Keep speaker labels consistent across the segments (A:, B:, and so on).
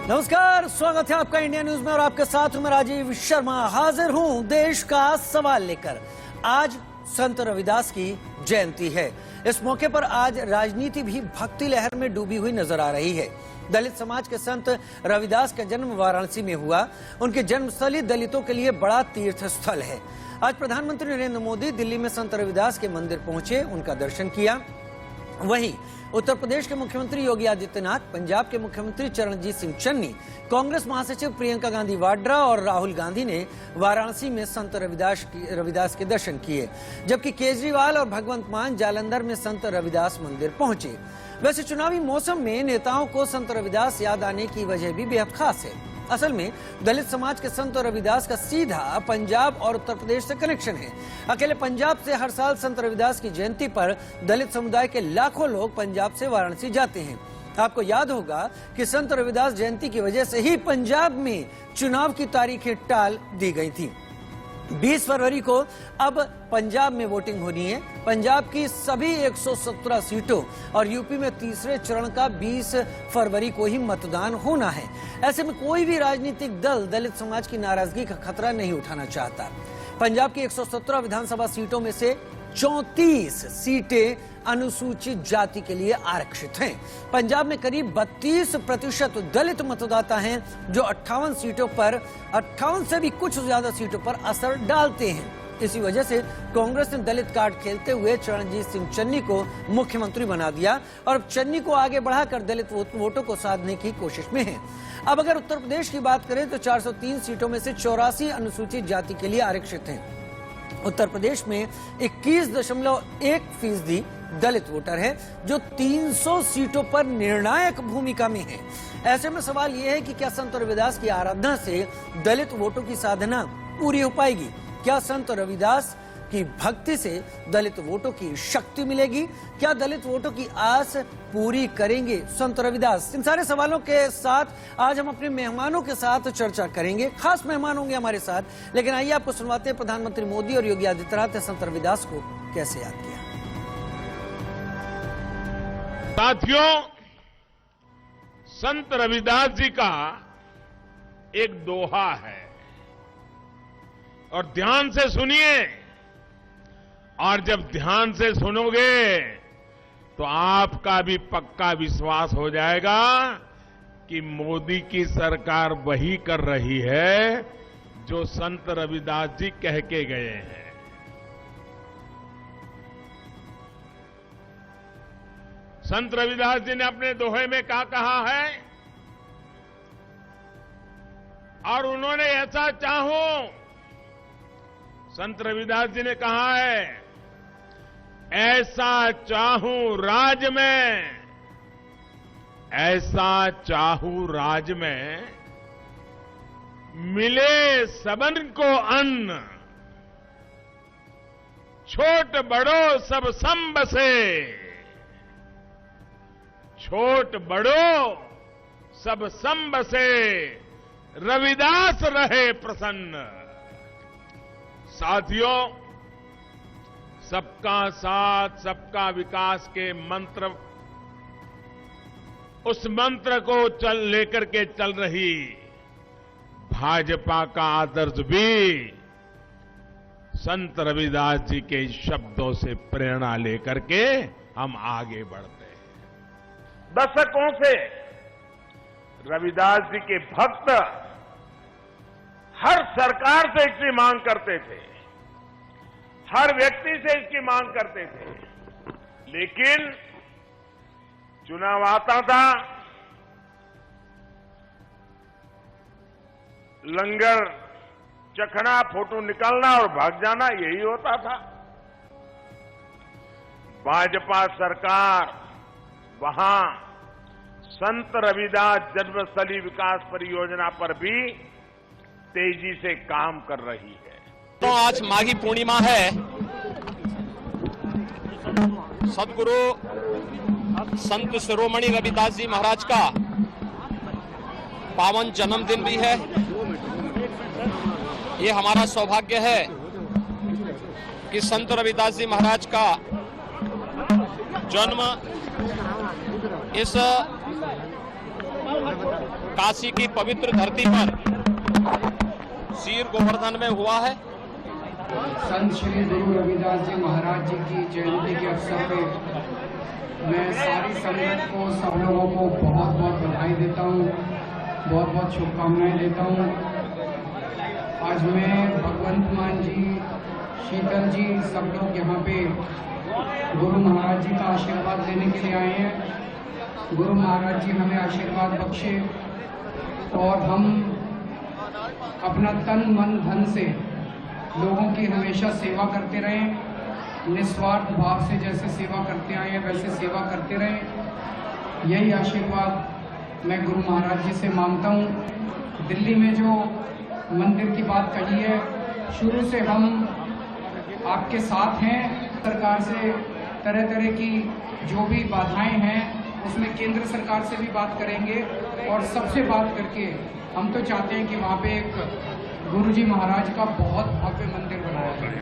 A: नमस्कार, स्वागत है आपका इंडिया न्यूज में और आपके साथ हूं मैं राजीव शर्मा। हाजिर हूं देश का सवाल लेकर। आज संत रविदास की जयंती है। इस मौके पर आज राजनीति भी भक्ति लहर में डूबी हुई नजर आ रही है। दलित समाज के संत रविदास का जन्म वाराणसी में हुआ। उनके जन्मस्थली दलितों के लिए बड़ा तीर्थ स्थल है। आज प्रधानमंत्री नरेंद्र मोदी दिल्ली में संत रविदास के मंदिर पहुंचे, उनका दर्शन किया। वहीं उत्तर प्रदेश के मुख्यमंत्री योगी आदित्यनाथ, पंजाब के मुख्यमंत्री चरणजीत सिंह चन्नी, कांग्रेस महासचिव प्रियंका गांधी वाड्रा और राहुल गांधी ने वाराणसी में संत रविदास के दर्शन किए, जबकि केजरीवाल और भगवंत मान जालंधर में संत रविदास मंदिर पहुंचे। वैसे चुनावी मौसम में नेताओं को संत रविदास याद आने की वजह भी बेहद खास है। असल में दलित समाज के संत रविदास का सीधा पंजाब और उत्तर प्रदेश से कनेक्शन है। अकेले पंजाब से हर साल संत रविदास की जयंती पर दलित समुदाय के लाखों लोग पंजाब से वाराणसी जाते हैं। आपको याद होगा कि संत रविदास जयंती की वजह से ही पंजाब में चुनाव की तारीखें टाल दी गई थी। 20 फरवरी को अब पंजाब में वोटिंग होनी है। पंजाब की सभी 117 सीटों और यूपी में तीसरे चरण का 20 फरवरी को ही मतदान होना है। ऐसे में कोई भी राजनीतिक दल दलित समाज की नाराजगी का खतरा नहीं उठाना चाहता। पंजाब की 117 विधानसभा सीटों में से 34 सीटें अनुसूचित जाति के लिए आरक्षित हैं। पंजाब में करीब 32% दलित मतदाता हैं, जो 58 सीटों पर 58 से भी कुछ ज्यादा सीटों पर असर डालते हैं। इसी वजह से कांग्रेस ने दलित कार्ड खेलते हुए चरणजीत सिंह चन्नी को मुख्यमंत्री बना दिया और अब चन्नी को आगे बढ़ाकर दलित वोटों को साधने की कोशिश में है। अब अगर उत्तर प्रदेश की बात करें तो 403 सीटों में से 84 अनुसूचित जाति के लिए आरक्षित हैं। उत्तर प्रदेश में 21.1% दलित वोटर है, जो 300 सीटों पर निर्णायक भूमिका में है। ऐसे में सवाल यह है कि क्या संत रविदास की आराधना से दलित वोटों की साधना पूरी हो पाएगी? क्या संत रविदास की भक्ति से दलित वोटों की शक्ति मिलेगी? क्या दलित वोटों की आस पूरी करेंगे संत रविदास? इन सारे सवालों के साथ आज हम अपने मेहमानों के साथ चर्चा करेंगे। खास मेहमान होंगे हमारे साथ, लेकिन आइए आपको सुनवाते हैं प्रधानमंत्री मोदी और योगी आदित्यनाथ ने संत रविदास को कैसे याद किया।
B: साथियों, संत रविदास जी का एक दोहा है और ध्यान से सुनिए। और जब ध्यान से सुनोगे तो आपका भी पक्का विश्वास हो जाएगा कि मोदी की सरकार वही कर रही है जो संत रविदास जी कह के गए हैं। संत रविदास जी ने अपने दोहे में क्या कहा है? और उन्होंने ऐसा चाहूं, संत रविदास जी ने कहा है, ऐसा चाहूं राज में, ऐसा चाहूं राज में, मिले सबन को अन्न, छोट बड़ो सब सम बसे, छोट बड़ो सब सम बसे, रविदास रहे प्रसन्न। साथियों, सबका साथ सबका विकास के मंत्र, उस मंत्र को लेकर के चल रही भाजपा का आदर्श भी संत रविदास जी के शब्दों से प्रेरणा लेकर के हम आगे बढ़ते हैं।
C: दशकों से रविदास जी के भक्त हर सरकार से इसकी मांग करते थे, हर व्यक्ति से इसकी मांग करते थे, लेकिन चुनाव आता था, लंगर चखना, फोटो निकालना और भाग जाना, यही होता था। भाजपा सरकार वहां संत रविदास जन्मस्थली विकास परियोजना पर भी तेजी से काम कर रही है।
D: तो आज माघी पूर्णिमा है, सदगुरु संत शिरोमणि रविदास जी महाराज का पावन जन्मदिन भी है। ये हमारा सौभाग्य है कि संत रविदास जी महाराज का जन्म इस काशी की पवित्र धरती पर शीर गोवर्धन में हुआ है।
E: संत श्री गुरु रविदास जी महाराज जी की जयंती के अवसर पे मैं सारी संगत को, सब लोगों को बहुत बहुत बधाई देता हूँ, बहुत बहुत शुभकामनाएं देता हूँ। आज मैं भगवंत मान जी, शीतल जी, सब लोग यहाँ पे गुरु महाराज जी का आशीर्वाद लेने के लिए आए हैं। गुरु महाराज जी हमें आशीर्वाद बख्शे और हम अपना तन मन धन से लोगों की हमेशा सेवा करते रहें, निस्वार्थ भाव से जैसे सेवा करते आए हैं वैसे सेवा करते रहें। यही आशीर्वाद मैं गुरु महाराज जी से मांगता हूँ। दिल्ली में जो मंदिर की बात कही है, शुरू से हम आपके साथ हैं। सरकार से तरह तरह की जो भी बाधाएं हैं उसमें केंद्र सरकार से भी बात करेंगे और सबसे बात करके हम तो चाहते हैं कि वहाँ पे एक गुरुजी महाराज का बहुत भव्य मंदिर बनाया जाए।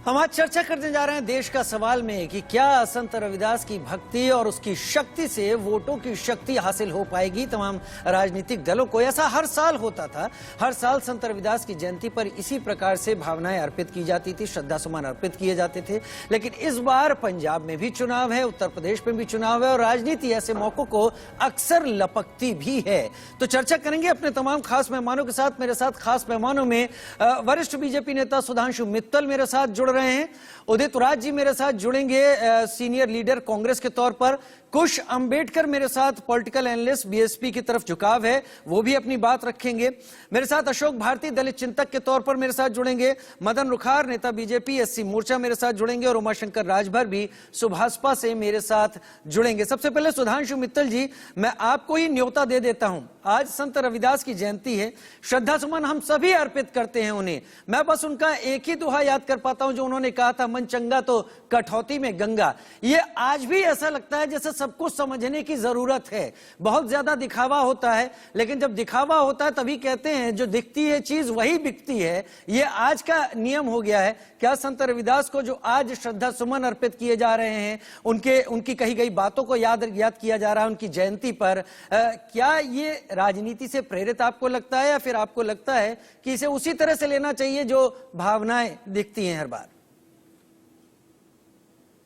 A: हम आज चर्चा करने जा रहे हैं देश का सवाल में कि क्या संत रविदास की भक्ति और उसकी शक्ति से वोटों की शक्ति हासिल हो पाएगी तमाम राजनीतिक दलों को। ऐसा हर साल होता था, हर साल संत रविदास की जयंती पर इसी प्रकार से भावनाएं अर्पित की जाती थी, श्रद्धा सुमन अर्पित किए जाते थे। लेकिन इस बार पंजाब में भी चुनाव है, उत्तर प्रदेश में भी चुनाव है और राजनीति ऐसे मौकों को अक्सर लपकती भी है। तो चर्चा करेंगे अपने तमाम खास मेहमानों के साथ। मेरे साथ खास मेहमानों में वरिष्ठ बीजेपी नेता सुधांशु मित्तल मेरे साथ जुड़ रहे हैं, उदित राज जी मेरे साथ जुड़ेंगे सीनियर लीडर कांग्रेस के तौर पर, कुश अंबेडकर मेरे साथ पॉलिटिकल एनालिस्ट, बीएसपी की तरफ झुकाव है, वो भी अपनी बात रखेंगे। मेरे साथ अशोक भारती दलित चिंतक के तौर पर मेरे साथ जुड़ेंगे, मदन रुखार नेता बीजेपी एससी मोर्चा मेरे साथ जुड़ेंगे और उमाशंकर राजभर भी सुभाषपा से मेरे साथ जुड़ेंगे। सबसे पहले सुधांशु मित्तल जी, मैं आपको ही न्योता दे देता हूं। आज संत रविदास की जयंती है, श्रद्धा सुमन हम सभी अर्पित करते हैं उन्हें। मैं बस उनका एक ही दोहा याद कर पाता हूं जो उन्होंने कहा था, मन चंगा तो कठौती में गंगा। ये आज भी ऐसा लगता है जैसे सबको समझने की जरूरत है। बहुत ज्यादा दिखावा होता है, लेकिन जब दिखावा होता है तभी कहते हैं जो दिखती है चीज वही बिकती है। ये आज का नियम हो गया है। क्या संत रविदास को जो आज श्रद्धा सुमन अर्पित किए जा रहे हैं, उनकी कही गई बातों को याद किया जा रहा है उनकी जयंती पर, क्या ये राजनीति से प्रेरित आपको लगता है या फिर आपको लगता है कि इसे उसी तरह से लेना चाहिए जो भावनाएं दिखती हैं हर बार?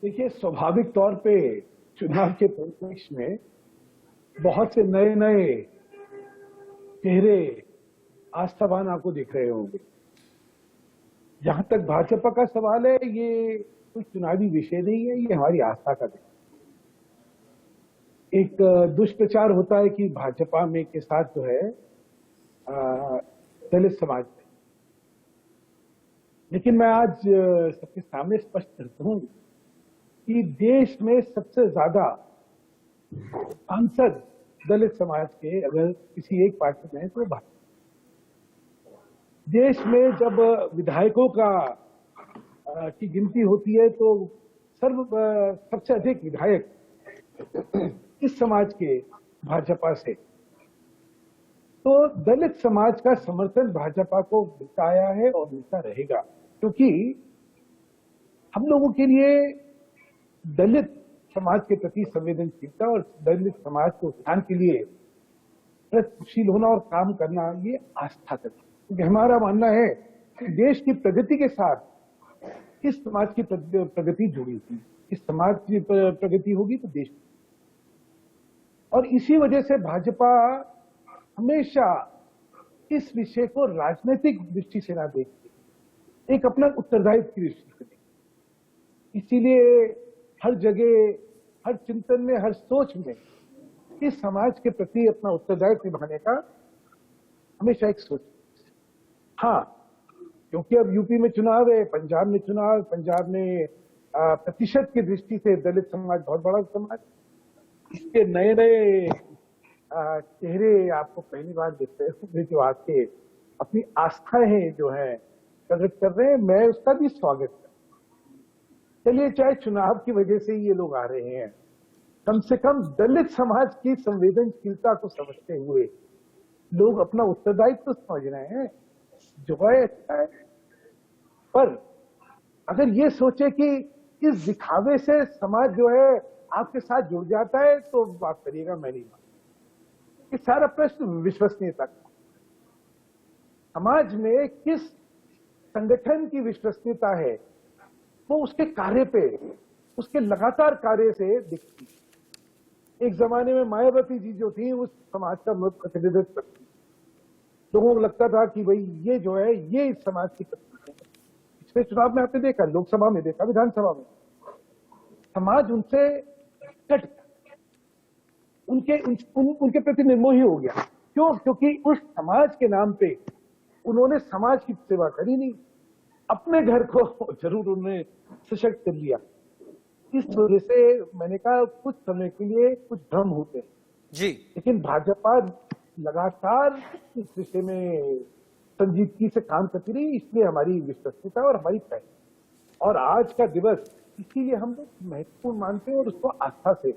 F: देखिए, स्वाभाविक तौर पे चुनाव के परिप्रेक्ष्य में बहुत से नए नए चेहरे आस्थावान आपको दिख रहे होंगे। जहां तक भाजपा का सवाल है, ये कोई चुनावी विषय नहीं है, ये हमारी आस्था का विषय। एक दुष्प्रचार होता है कि भाजपा में के साथ जो है दलित समाज में, लेकिन मैं आज सबके सामने स्पष्ट करता हूं कि देश में सबसे ज्यादा सांसद दलित समाज के अगर किसी एक पार्टी में है तो भाजपा। देश में जब विधायकों की गिनती होती है तो सबसे अधिक विधायक इस समाज के भाजपा से। तो दलित समाज का समर्थन भाजपा को मिलता आया है और मिलता रहेगा, क्योंकि हम लोगों के लिए दलित समाज के प्रति संवेदनशीलता और दलित समाज के उत्थान के लिए प्रयत्नशील होना और काम करना ये आस्था का, क्योंकि हमारा मानना है कि देश की प्रगति के साथ इस समाज की प्रगति जुड़ी हुई। इस समाज की प्रगति होगी तो देश, और इसी वजह से भाजपा हमेशा इस विषय को राजनीतिक दृष्टि से ना देखती, एक अपना उत्तरदायित्व की दृष्टि से देखती। इसीलिए हर जगह, हर चिंतन में, हर सोच में इस समाज के प्रति अपना उत्तरदायित्व निभाने का हमेशा एक सोच। हाँ, क्योंकि अब यूपी में चुनाव है, पंजाब में चुनाव, पंजाब में प्रतिशत की दृष्टि से दलित समाज बहुत बड़ा समाज, इसके नए नए चेहरे आपको पहली बार दिख रहे होंगे जो आपके अपनी आस्थाएं जो है प्रकट कर रहे हैं। मैं उसका भी स्वागत करता हूं। चलिए, चाहे चुनाव की वजह से ये लोग आ रहे हैं, कम से कम दलित समाज की संवेदनशीलता को समझते हुए लोग अपना उत्तरदायित्व तो समझ रहे हैं, जो है अच्छा है। पर अगर ये सोचे कि इस दिखावे से समाज जो है आपके साथ जुड़ जाता है तो बात करिएगा, मैं नहीं मानता। ये सारा प्रश्न विश्वसनीयता का, समाज में किस संगठन की विश्वसनीयता है वो उसके कार्य पे, उसके लगातार कार्य से दिखती है। एक जमाने में मायावती जी जो थी उस समाज का प्रतिनिधित्व करती, लोगों को लगता था कि भाई ये जो है ये इस समाज की प्रतिनिधि है। पिछले चुनाव में आपने देखा, लोकसभा में देखा, विधानसभा में, समाज उनसे कट उनके प्रति निर्मोही हो गया। क्यों? क्योंकि उस समाज के नाम पे उन्होंने समाज की सेवा करी नहीं, अपने घर को जरूर उन्होंने सशक्त कर लिया। इस वजह से मैंने कहा कुछ समय के लिए कुछ भ्रम होते हैं
A: जी,
F: लेकिन भाजपा लगातार इस विषय में संजीदगी से काम करती रही, इसलिए हमारी विश्वसनीयता और हमारी पहचान। और आज का दिवस इसीलिए हम लोग महत्वपूर्ण मानते हैं और उसको आस्था से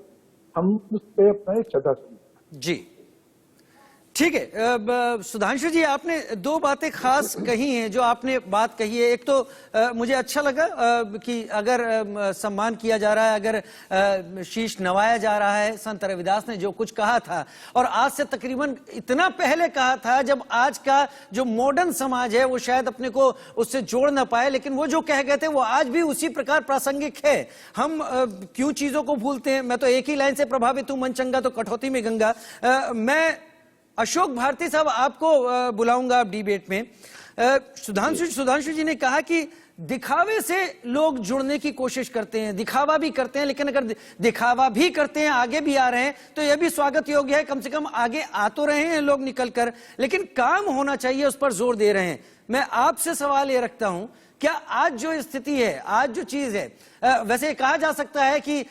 F: हम उस पर अपना श्रद्धा सुनते हैं।
A: जी ठीक है। सुधांशु जी, आपने दो बातें खास कही हैं। जो आपने बात कही है, एक तो मुझे अच्छा लगा कि अगर सम्मान किया जा रहा है, अगर शीश नवाया जा रहा है, संत रविदास ने जो कुछ कहा था और आज से तकरीबन इतना पहले कहा था जब आज का जो मॉडर्न समाज है वो शायद अपने को उससे जोड़ ना पाए, लेकिन वो जो कह गए थे वो आज भी उसी प्रकार प्रासंगिक है। हम क्यों चीजों को भूलते हैं? मैं तो एक ही लाइन से प्रभावित हूं, मन चंगा तो कटौती में गंगा। मैं अशोक भारती साहब आपको बुलाऊंगा अब डिबेट में। सुधांशु जी ने कहा कि दिखावे से लोग जुड़ने की कोशिश करते हैं, दिखावा भी करते हैं, लेकिन अगर दिखावा भी करते हैं, आगे भी आ रहे हैं तो यह भी स्वागत योग्य है। कम से कम आगे आ तो रहे हैं लोग निकल कर, लेकिन काम होना चाहिए, उस पर जोर दे रहे हैं। मैं आपसे सवाल ये रखता हूं, क्या आज जो स्थिति है, आज जो चीज है, वैसे कहा जा सकता है कि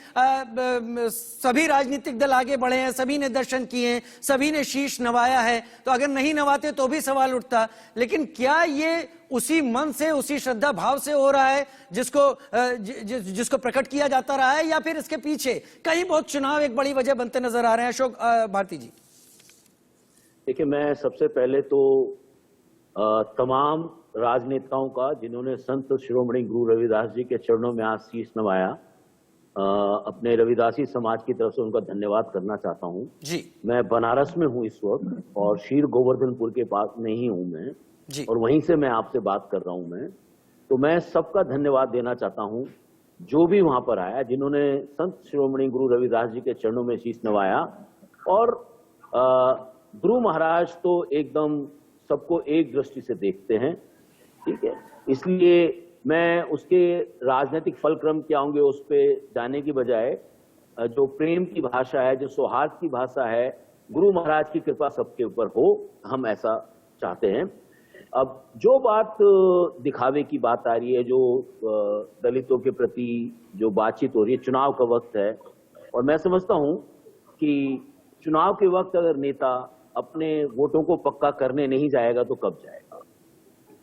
A: सभी राजनीतिक दल आगे बढ़े हैं, सभी ने दर्शन किए हैं, सभी ने शीश नवाया है, तो अगर नहीं नवाते तो भी सवाल उठता, लेकिन क्या ये उसी मन से, उसी श्रद्धा भाव से हो रहा है जिसको प्रकट किया जाता रहा है, या फिर इसके पीछे कहीं बहुत चुनाव एक बड़ी वजह बनते नजर आ रहे हैं? अशोक भारती जी।
G: देखिए, मैं सबसे पहले तो तमाम राजनेताओं का जिन्होंने संत शिरोमणि गुरु रविदास जी के चरणों में आज शीश नवाया, अपने रविदासी समाज की तरफ से उनका धन्यवाद करना चाहता हूं
A: जी।
G: मैं बनारस में हूं इस वक्त और शीर गोवर्धनपुर के पास में ही हूं मैं
A: जी।
G: और वहीं से मैं आपसे बात कर रहा हूं। तो मैं सबका धन्यवाद देना चाहता हूं जो भी वहां पर आया, जिन्होंने संत शिरोमणि गुरु रविदास जी के चरणों में शीश नवाया। और गुरु महाराज तो एकदम सबको एक दृष्टि से देखते हैं, ठीक है, इसलिए मैं उसके राजनीतिक फलक्रम क्या होंगे उस पर जाने की बजाय जो प्रेम की भाषा है, जो सौहार्द की भाषा है, गुरु महाराज की कृपा सबके ऊपर हो, हम ऐसा चाहते हैं। अब जो बात दिखावे की बात आ रही है, जो दलितों के प्रति जो बातचीत हो रही है, चुनाव का वक्त है और मैं समझता हूं कि चुनाव के वक्त अगर नेता अपने वोटों को पक्का करने नहीं जाएगा तो कब जाएगा?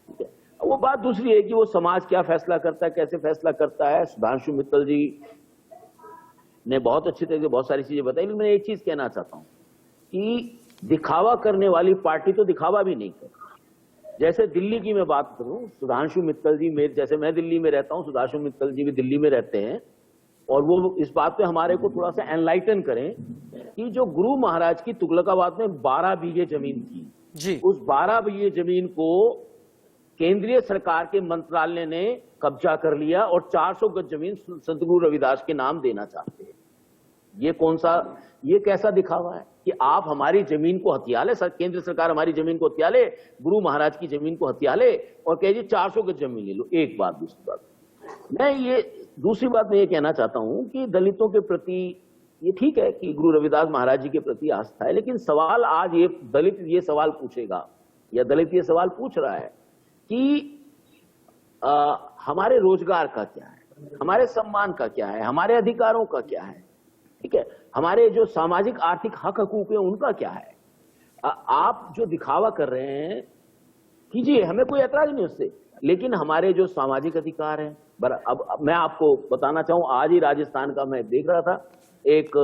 G: ठीक है, वो बात दूसरी है कि वो समाज क्या फैसला करता है, कैसे फैसला करता है। सुधांशु मित्तल जी ने बहुत अच्छी तरह से बहुत सारी चीजें बताई, लेकिन मैं एक चीज कहना चाहता हूं कि दिखावा करने वाली पार्टी तो दिखावा भी नहीं करती। जैसे दिल्ली की मैं बात करूं, सुधांशु मित्तल जी जैसे मैं दिल्ली में रहता हूं, सुधांशु मित्तल जी भी दिल्ली में रहते हैं और वो इस बात पे हमारे को थोड़ा सा एनलाइटन करें कि जो गुरु महाराज की तुगलकाबाद में 12 बीघे जमीन थी
A: जी,
G: उस 12 बीघे जमीन को केंद्रीय सरकार के मंत्रालय ने कब्जा कर लिया और 400 गज जमीन संत गुरु रविदास के नाम देना चाहते हैं। ये कैसा दिखावा है कि आप हमारी जमीन को हथिया ले, केंद्र सरकार हमारी जमीन को हथिया ले, गुरु महाराज की जमीन को हथिया ले और कहे जी 400 गज जमीन ले लो। एक बात। दूसरी बात मैं ये कहना चाहता हूं कि दलितों के प्रति ये ठीक है कि गुरु रविदास महाराज जी के प्रति आस्था है, लेकिन सवाल आज ये दलित ये सवाल पूछेगा या दलित ये सवाल पूछ रहा है कि हमारे रोजगार का क्या है, हमारे सम्मान का क्या है, हमारे अधिकारों का क्या है, ठीक है, हमारे जो सामाजिक आर्थिक हक हकूक है उनका क्या है। आप जो दिखावा कर रहे हैं कीजिए, हमें कोई ऐतराज नहीं उससे, लेकिन हमारे जो सामाजिक अधिकार हैं, अब मैं आपको बताना चाहूं, आज ही राजस्थान का मैं देख रहा था, एक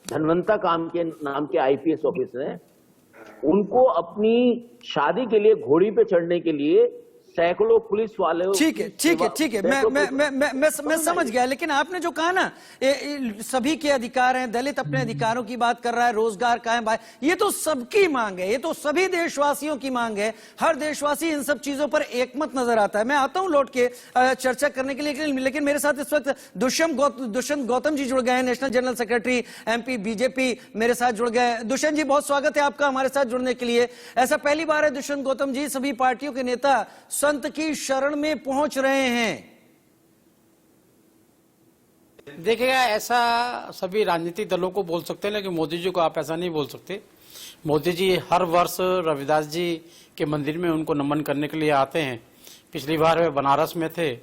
G: धनवंता काम के नाम के आईपीएस ऑफिसर हैं, उनको अपनी शादी के लिए घोड़ी पे चढ़ने के लिए सैकड़ों पुलिस वाले,
A: ठीक है, मैं समझ गया, लेकिन आपने जो कहा ना, सभी के अधिकार हैं, दलित अपने अधिकारों की बात कर रहा है, रोजगार कायम भाई, ये तो सबकी मांग है, ये तो सभी देशवासियों की मांग है। हर देशवासी इन सब चीजों पर एकमत नजर आता है। मैं आता हूं लौट के चर्चा करने के लिए, लेकिन मेरे साथ इस वक्त दुष्यंत गौतम जी जुड़ गए हैं, national general secretary MP BJP मेरे साथ जुड़ गए। दुष्यंत जी, बहुत स्वागत है आपका हमारे साथ जुड़ने के लिए। ऐसा पहली बार है दुष्यंत गौतम जी, सभी पार्टियों के नेता संत की शरण में पहुंच रहे हैं।
H: देखिएगा, ऐसा सभी राजनीतिक दलों को बोल सकते हैं, लेकिन मोदी जी को आप ऐसा नहीं बोल सकते। मोदी जी हर वर्ष रविदास जी के मंदिर में उनको नमन करने के लिए आते हैं। पिछली बार वे बनारस में थे,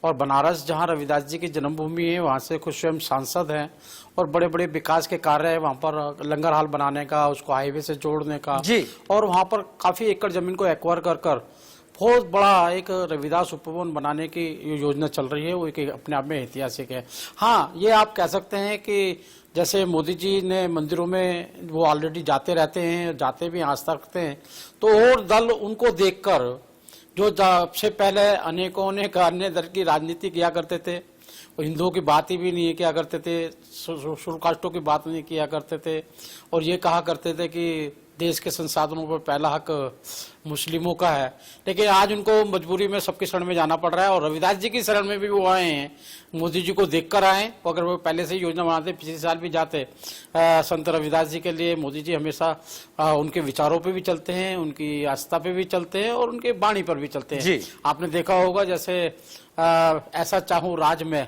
H: और बनारस जहां रविदास जी की जन्मभूमि है, वहां से खुद स्वयं सांसद हैं, और बड़े बड़े विकास के कार्य है वहां पर, लंगर हाल बनाने का, उसको हाईवे से जोड़ने का जी, और वहां पर काफी एकड़ जमीन को एक्वायर कर बहुत बड़ा एक रविदास उपवन बनाने की योजना चल रही है। वो एक अपने आप में ऐतिहासिक है। हाँ, ये आप कह सकते हैं कि जैसे मोदी जी ने मंदिरों में वो ऑलरेडी जाते रहते हैं, जाते भी आस्था रखते हैं, तो और दल उनको देखकर, जो सबसे पहले अनेकों अन्य दल की राजनीति किया करते थे, वो हिंदुओं की बात ही भी नहीं किया करते थे, शुल्काष्टों की बात नहीं किया करते थे, और ये कहा करते थे कि देश के संसाधनों पर पहला हक मुस्लिमों का है। लेकिन आज उनको मजबूरी में सबकी शरण में जाना पड़ रहा है, और रविदास जी की शरण में भी वो आए हैं, मोदी जी को देखकर आए। अगर वो पहले से ही योजना बनाते, पिछले साल भी जाते संत रविदास जी के लिए, मोदी जी हमेशा उनके विचारों पे भी चलते हैं, उनकी आस्था पे भी चलते हैं, और उनके वाणी पर भी चलते हैं। आपने देखा होगा, जैसे ऐसा चाहूं राज में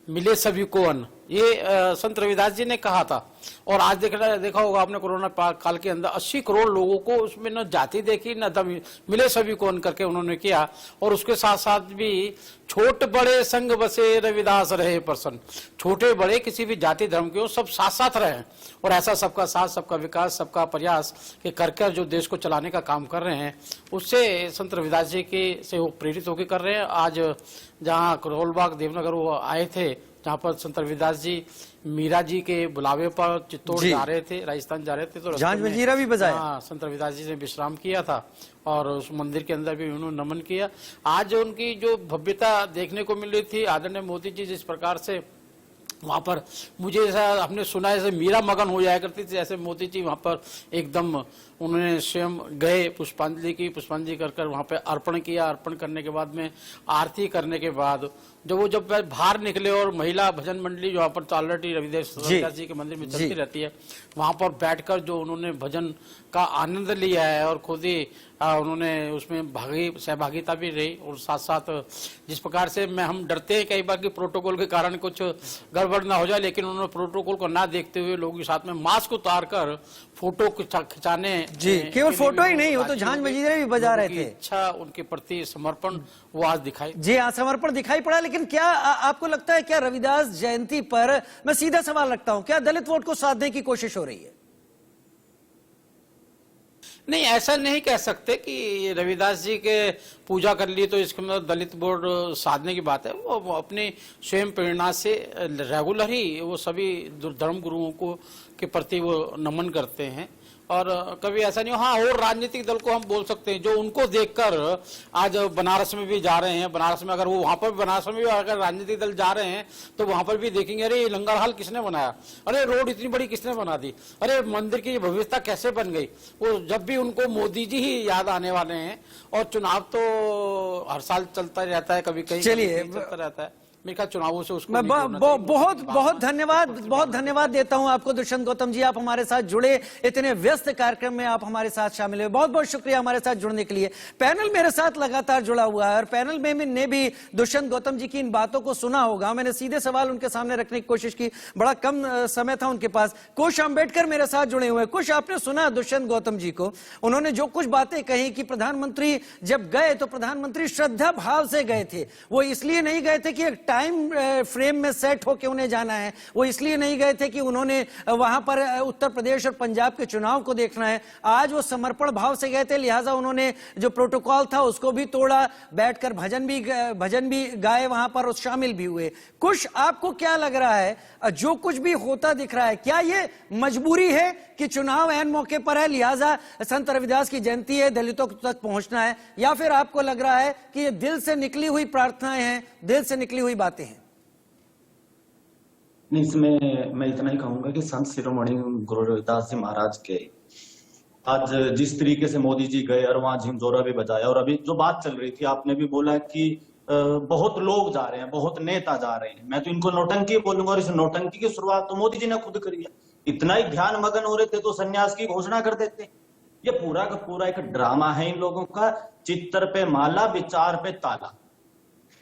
H: मिले सभी को अन्न, ये संत रविदास जी ने कहा था। और आज देखा होगा आपने, कोरोना काल के अंदर 80 करोड़ लोगों को उसमें न जाति देखी न धर्म, मिले सभी को अन्न करके उन्होंने किया। और उसके साथ साथ भी छोट बड़े संग बसे रविदास रहे प्रसन्न, छोटे बड़े किसी भी जाति धर्म के हो, सब साथ साथ रहे। और ऐसा सबका साथ, सबका विकास, सबका प्रयास के कर जो देश को चलाने का काम कर रहे हैं, उससे संत रविदास जी के से वो प्रेरित होकर कर रहे हैं। आज जहाँ करोलबाग देवनगर वो आए थे, जहाँ पर संत रविदास जी मीरा जी के बुलावे पर चित्तौड़ जा रहे थे, राजस्थान जा रहे थे, तो
A: झांझ में जीरा भी बजाया।
H: हाँ, संत रविदास जी ने विश्राम किया था, और उस मंदिर के अंदर भी उन्होंने नमन किया। आज उनकी जो भव्यता देखने को मिल रही थी, आदरणीय मोदी जी जिस प्रकार से वहां पर, मुझे ऐसा हमने सुना है जैसे मीरा मगन हो जाया करती थी, ऐसे मोदी जी वहां पर एकदम उन्होंने स्वयं गए, पुष्पांजलि कर वहां पे अर्पण किया। अर्पण करने के बाद में आरती करने के बाद जब बाहर निकले, और महिला भजन मंडली जो वहाँ पर ऑलरेडी रविदास जी के मंदिर में चलती रहती है, वहां पर बैठकर जो उन्होंने भजन का आनंद लिया है, और खुद ही उन्होंने उसमें सहभागिता भी रही। और साथ साथ जिस प्रकार से हम डरते हैं कई बार कि प्रोटोकॉल के कारण कुछ गड़बड़ ना हो जाए, लेकिन उन्होंने प्रोटोकॉल को ना देखते हुए लोगों के साथ में मास्क उतार कर फोटो खिंचाने
A: जी, केवल फोटो ही नहीं, वो तो झांझ मजीरे भी बजा रहे थे।
H: इच्छा, उनके प्रति समर्पण वो आज दिखाई,
A: जी हाँ, समर्पण दिखाई पड़ा। लेकिन क्या आपको लगता है, क्या रविदास जयंती पर, मैं सीधा सवाल रखता हूं, क्या दलित वोट को साधने की कोशिश हो रही है?
H: नहीं, ऐसा नहीं कह सकते कि रविदास जी के पूजा कर लिए तो इसके मतलब दलित वोट साधने की बात है। वो अपनी स्वयं प्रेरणा से रेगुलर ही वो सभी धर्म गुरुओं को के प्रति वो नमन करते हैं, और कभी ऐसा नहीं हो। हाँ, और राजनीतिक दल को हम बोल सकते हैं जो उनको देखकर आज बनारस में भी जा रहे हैं। बनारस में अगर वो वहां पर बनारस में भी अगर राजनीतिक दल जा रहे हैं तो वहां पर भी देखेंगे, अरे ये लंगर हाल किसने बनाया, अरे रोड इतनी बड़ी किसने बना दी, अरे मंदिर की भव्यता कैसे बन गई। वो जब भी उनको मोदी जी ही याद आने वाले हैं। और चुनाव तो हर साल चलता रहता है, कभी कहीं चलता रहता है। मेरे चुनावों से उसको
A: मैं बहुत धन्यवाद देता हूं आपको दुष्यंत गौतम जी, आप हमारे साथ जुड़े, इतने व्यस्त कार्यक्रम में आप हमारे साथ शामिल हुए, बहुत बहुत शुक्रिया हमारे साथ जुड़ने के लिए। पैनल मेरे साथ लगातार जुड़ा हुआ है, और पैनल में ने भी दुष्यंत गौतम जी की इन बातों को सुना होगा। मैंने सीधे सवाल उनके सामने रखने की कोशिश की, बड़ा कम समय था उनके पास। कुश अंबेडकर मेरे साथ जुड़े हुए। कुश, आपने सुना दुष्यंत गौतम जी को, उन्होंने जो कुछ बातें कही कि प्रधानमंत्री जब गए तो प्रधानमंत्री श्रद्धा भाव से गए थे, वो इसलिए नहीं गए थे कि एक टाइम फ्रेम में सेट होकर उन्हें जाना है। वो इसलिए नहीं गए थे कि उन्होंने वहां पर उत्तर प्रदेश और पंजाब के चुनाव को देखना है। आज वो समर्पण भाव से गए थे, लिहाजा उन्होंने जो प्रोटोकॉल था उसको भी तोड़ा, बैठकर भजन भी गाए वहां पर और शामिल भी हुए। कुछ आपको क्या लग रहा है, जो कुछ भी होता दिख रहा है, क्या ये मजबूरी है कि चुनाव ऐन मौके पर है, लिहाजा संत रविदास की जयंती है, दलितों तक पहुंचना है, या फिर आपको लग रहा है कि ये दिल से निकली हुई प्रार्थनाएं हैं, दिल से निकली हुई बातें हैं?
I: नहीं, इसमें मैं इतना ही कहूंगा कि संत शिरोमणि गुरु रविदास जी महाराज के आज जिस तरीके से मोदी जी गए और वहां झिंझोरा भी बजाया, और अभी जो बात चल रही थी आपने भी बोला कि बहुत लोग जा रहे हैं, बहुत नेता जा रहे हैं, मैं तो इनको नौटंकी बोलूंगा। और इस नौटंकी की शुरुआत तो मोदी जी ने खुद करी है। इतना ही ध्यान मगन हो रहे थे तो संन्यास की घोषणा कर देते। ये पूरा का पूरा एक ड्रामा है इन लोगों का, चित्तर पे माला विचार पे ताला।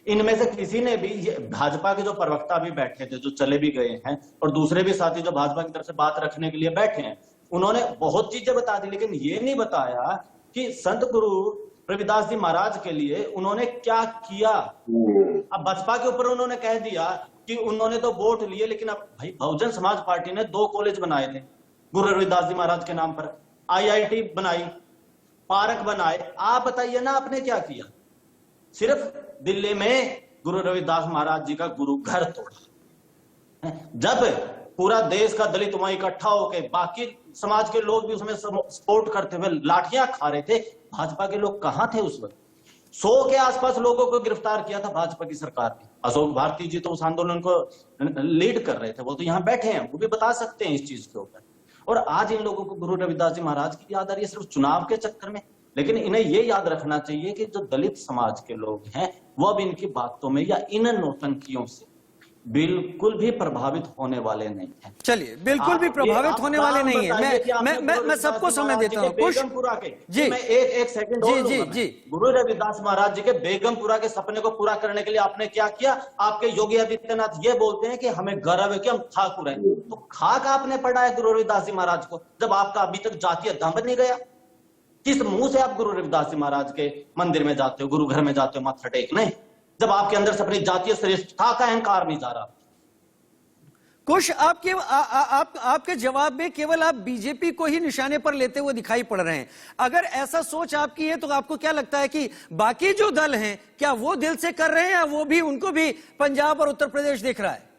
I: इनमें से किसी ने भी, भाजपा के जो प्रवक्ता भी बैठे थे, जो चले भी गए हैं, और दूसरे भी साथी जो भाजपा की तरफ से बात रखने के लिए बैठे हैं, उन्होंने बहुत चीजें बता दी, लेकिन ये नहीं बताया कि संत गुरु रविदास जी महाराज के लिए उन्होंने क्या किया। अब बसपा के ऊपर उन्होंने कह दिया कि उन्होंने तो वोट लिए, लेकिन अब भाई बहुजन समाज पार्टी ने 2 कॉलेज बनाए थे गुरु रविदास जी महाराज के नाम पर, IIT बनाई, पार्क बनाए। आप बताइए ना आपने क्या किया? सिर्फ दिल्ली में गुरु रविदास महाराज जी का गुरु घर तोड़ा। जब पूरा देश का दलित वहां इकट्ठा होकर, बाकी समाज के लोग भी उसमें सपोर्ट करते हुए लाठियां खा रहे थे, भाजपा के लोग कहां थे उस वक्त? 100 के आसपास लोगों को गिरफ्तार किया था भाजपा की सरकार ने। अशोक भारती जी तो उस आंदोलन को लीड कर रहे थे, वो तो यहाँ बैठे हैं, वो भी बता सकते हैं इस चीज के ऊपर। और आज इन लोगों को गुरु रविदास जी महाराज की याद आ रही है सिर्फ चुनाव के चक्कर में। लेकिन इन्हें ये याद रखना चाहिए कि जो दलित समाज के लोग हैं वो अब इनकी बातों में या इन नौटंकियों से बिल्कुल भी प्रभावित होने वाले नहीं है।
A: चलिए, बिल्कुल भी प्रभावित होने वाले नहीं है। मैं सबको समय देता हूँ।
I: बेगमपुरा के जी, मैं एक सेकंड जी, गुरु रविदास महाराज जी के बेगमपुरा के सपने को पूरा करने के लिए आपने क्या किया? आपके योगी आदित्यनाथ ये बोलते हैं कि हमें गर्व है कि हम ठाकुर हैं। तो खाक आपने पढ़ा है गुरु रविदास जी महाराज को, जब आपका अभी तक जातीय दम नहीं गया? किस मुंह से आप गुरु रविदास जी महाराज के मंदिर में जाते हो, गुरु घर में जाते हो माथा टेकने, जब आपके अंदर से अपनी जातीय श्रेष्ठता का अहंकार नहीं जा रहा?
A: कुछ आपके जवाब में केवल आप बीजेपी को ही निशाने पर लेते हुए दिखाई पड़ रहे हैं। अगर ऐसा सोच आपकी है तो आपको क्या लगता है कि बाकी जो दल हैं, क्या वो दिल से कर रहे हैं या वो भी, उनको भी पंजाब और उत्तर प्रदेश दिख रहा है?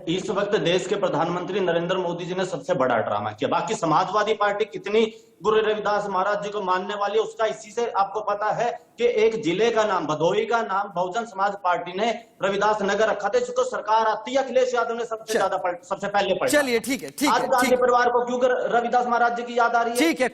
I: इस वक्त देश के प्रधानमंत्री नरेंद्र मोदी जी ने सबसे बड़ा ड्रामा किया। बाकी समाजवादी पार्टी कितनी गुरु रविदास महाराज जी को मानने वाली है उसका इसी से आपको पता है कि एक जिले का नाम, भदोही का नाम बहुजन समाज पार्टी ने रविदास नगर रखा था, जिसको सरकार आती है अखिलेश यादव ने सबसे पहले पढ़ा।
A: चलिए, ठीक है, ठीक
I: आज
A: है,
I: गांधी परिवार को क्यों रविदास महाराज जी की याद आ रही है?
A: ठीक है,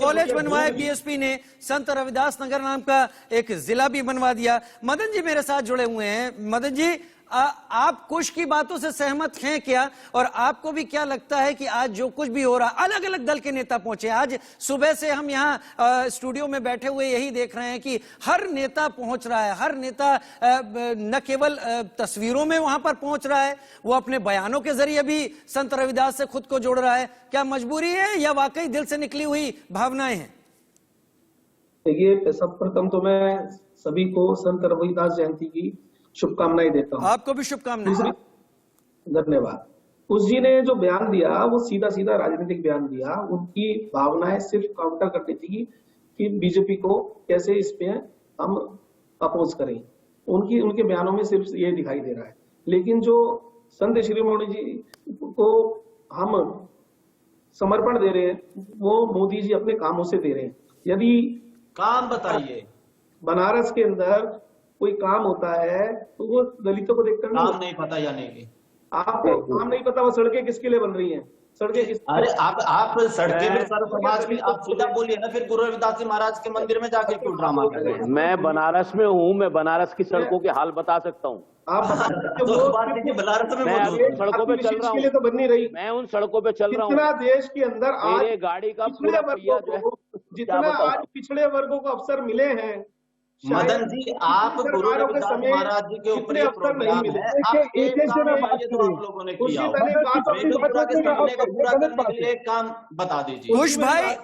A: कॉलेज बनवाए बीएसपी ने, संत रविदास नगर नाम का एक जिला भी बनवा दिया। मदन जी मेरे साथ जुड़े हुए हैं। मदन जी, आप कुछ की बातों से सहमत हैं क्या? और आपको भी क्या लगता है कि आज जो कुछ भी हो रहा, अलग अलग दल के नेता पहुंचे, आज सुबह से हम यहाँ स्टूडियो में बैठे हुए यही देख रहे हैं कि हर नेता पहुंच रहा है, हर नेता न केवल तस्वीरों में वहां पर पहुंच रहा है, वो अपने बयानों के जरिए भी संत रविदास से खुद को जोड़ रहा है। क्या मजबूरी है या वाकई दिल से निकली हुई भावनाएं हैं?
J: देखिए, सर्वप्रथम तो मैं सभी को संत रविदास जयंती की शुभकामनाएं देता हूँ।
A: आपको भी शुभकामनाएं।
J: धन्यवाद। उस जी ने जो बयान दिया वो सीधा सीधा राजनीतिक बयान दिया। उनकी भावनाएं सिर्फ काउंटर करनी थी कि बीजेपी को कैसे इस पे हम अपोज करें। उनके बयानों में सिर्फ ये दिखाई दे रहा है। लेकिन जो संत शिरोमणि जी को हम समर्पण दे रहे हैं वो मोदी जी अपने कामों से दे रहे हैं। यदि
I: काम बताइए,
J: बनारस के अंदर कोई काम होता है तो वो दलितों को देखकर
I: काम नहीं पता या नहीं?
J: आपको काम नहीं पता वो सड़कें किसके लिए बन रही हैं? सड़कें किस?
I: अरे आप सड़कें भी सर्व समाज की, आप सीधा बोलिए ना, फिर गुरु रविदास जी महाराज के मंदिर में जाके क्यों ड्रामा कर रहे हैं?
G: मैं बनारस में हूँ, मैं बनारस की सड़कों के हाल बता सकता हूँ।
J: आप
I: बनारस में
G: सड़कों पे चल रहा हूँ,
J: तो बन नहीं रही।
G: मैं उन सड़कों पे चल रहा हूँ।
J: जितना देश के अंदर आज
G: मेरे गाड़ी का पूरा पहिया जो है,
J: जितना आज पिछड़े वर्गों को अवसर मिले हैं,
I: मदन जी, आप गुरु रविदास महाराज जी के ऊपर
J: अवसर नहीं मिले।
I: लोगों ने किया एक काम बता दीजिए।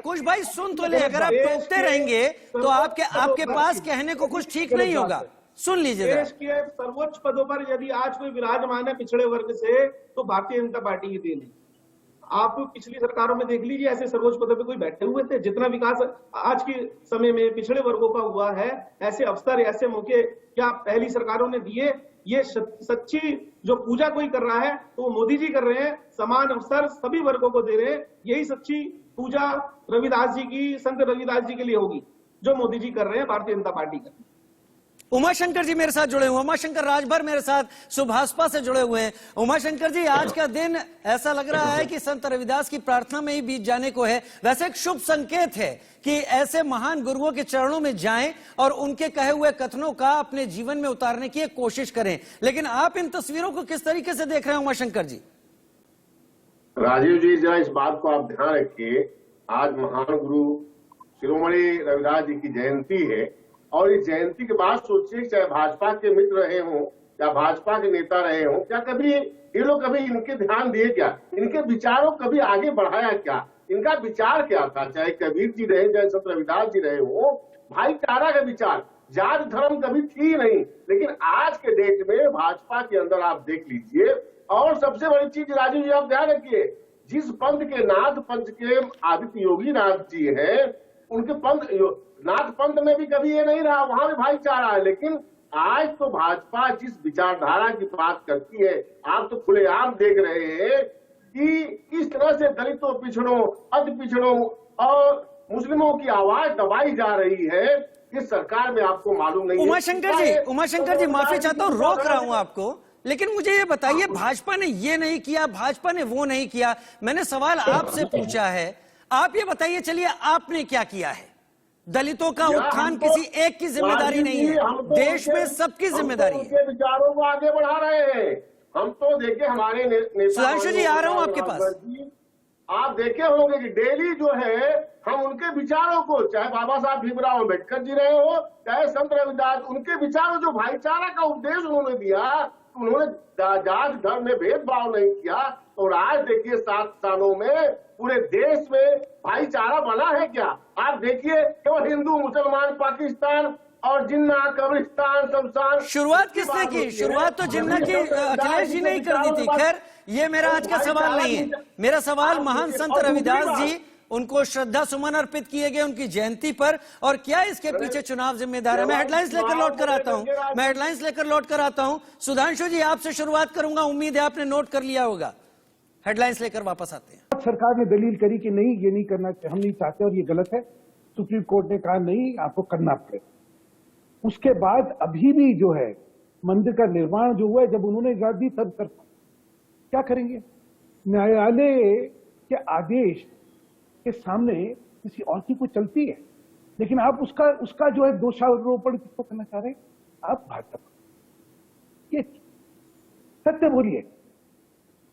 A: कुछ भाई सुन तो ले, अगर आप टोकते रहेंगे तो आपके पास कहने को कुछ ठीक नहीं होगा। सुन लीजिए जरा।
J: देश के सर्वोच्च पदों पर यदि आज कोई विराजमान है पिछड़े वर्ग से, तो भारतीय जनता पार्टी की देन है। आप पिछली सरकारों में देख लीजिए, ऐसे सर्वोच्च पदों पे कोई बैठे हुए थे? जितना विकास आज के समय में पिछड़े वर्गों का हुआ है, ऐसे अवसर, ऐसे मौके क्या पहली सरकारों ने दिए? ये सच्ची जो पूजा कोई कर रहा है तो वो मोदी जी कर रहे हैं। समान अवसर सभी वर्गों को दे रहे हैं। यही सच्ची पूजा रविदास जी की, संत रविदास जी के लिए होगी, जो मोदी जी कर रहे हैं, भारतीय जनता पार्टी कर।
A: उमाशंकर जी मेरे साथ जुड़े हुए, उमाशंकर राजभर मेरे साथ सुभाषपा से जुड़े हुए हैं। उमाशंकर जी, आज का दिन ऐसा लग रहा है कि संत रविदास की प्रार्थना में ही बीत जाने को है। वैसे एक शुभ संकेत है कि ऐसे महान गुरुओं के चरणों में जाएं और उनके कहे हुए कथनों का अपने जीवन में उतारने की कोशिश करें। लेकिन आप इन तस्वीरों को किस तरीके से देख रहे हैं उमाशंकर जी?
C: राजीव जी, जरा इस बात को आप ध्यान रखिए, आज महान गुरु शिरोमणि रविदास जी की जयंती है और इस जयंती के बाद सोचिए, चाहे भाजपा के मित्र रहे हों या भाजपा के नेता रहे हों, क्या कभी ये लोग कभी इनके ध्यान दिए क्या? इनके विचारों कभी आगे बढ़ाया क्या? इनका विचार क्या था? चाहे कबीर जी रहे, चाहे संत रविदास जी रहे हो, भाईचारा का विचार, जात धर्म कभी थी नहीं। लेकिन आज के डेट में भाजपा के अंदर आप देख लीजिए। और सबसे बड़ी चीज राजीव जी, आप ध्यान रखिए, जिस पंथ के नाथ पंथ के आदित्य योगी नाथ जी हैं, उनके पंथ नाथ पंथ में भी कभी ये नहीं रहा, वहां भी भाईचारा है। लेकिन आज तो भाजपा जिस विचारधारा की बात करती है, आप तो खुलेआम देख रहे हैं कि किस तरह से दलितों, पिछड़ों, अति पिछड़ों और मुस्लिमों की आवाज दबाई जा रही है। इस सरकार में आपको मालूम नहीं है।
A: उमाशंकर जी माफी चाहता हूँ, रोक रहा हूँ आपको, लेकिन मुझे ये बताइए, भाजपा ने ये नहीं किया, भाजपा ने वो नहीं किया, मैंने सवाल आपसे पूछा है। आप ये बताइए, चलिए आपने क्या किया है? दलितों का उत्थान किसी एक की जिम्मेदारी नहीं है, देश में सबकी जिम्मेदारी है।
C: उनके विचारों को आगे बढ़ा रहे हैं। हम तो देखिए, हमारे नेता
A: सुधांशु जी आ रहा हूं आपके पास।
C: आप देखे होंगे कि डेली जो है हम उनके विचारों को, चाहे बाबा साहब भीमराव अम्बेडकर जी रहे हो, चाहे संत रविदास, उनके विचारों, जो भाईचारा का उपदेश उन्होंने दिया, उन्होंने जात धर्म में भेदभाव नहीं किया। और आज देखिए 7 सालों में पूरे देश में भाईचारा बना है क्या? आप देखिए, केवल हिंदू, मुसलमान, पाकिस्तान और जिन्ना, कब्रिस्तान, शमशान।
A: शुरुआत किसने की? शुरुआत तो जिन्ना की अखिलेश जी ने ही कर दी थी। खैर, ये मेरा आज का सवाल नहीं है। मेरा सवाल महान संत रविदास जी, उनको श्रद्धा सुमन अर्पित किए गए उनकी जयंती पर, और क्या इसके पीछे चुनाव जिम्मेदार है? मैं हेडलाइंस लेकर लौट कर आता हूं। सुधांशु जी, आपसे शुरुआत करूंगा, उम्मीद है आपने नोट कर लिया होगा। हेडलाइंस लेकर वापस आते हैं।
F: सरकार ने दलील करी कि नहीं, ये नहीं करना, हम नहीं चाहते और ये गलत है। सुप्रीम कोर्ट ने कहा नहीं, आपको करना पड़ेगा। उसके बाद अभी भी जो है मंदिर का निर्माण जो हुआ है, जब उन्होंने इजाजत दी तब कर क्या करेंगे? न्यायालय के आदेश के सामने किसी और की कोई चलती है, लेकिन आप उसका जो है दोषारोपण किसको करना चाह रहे हैं? आप भाजपा। ये सत्य बोलिए,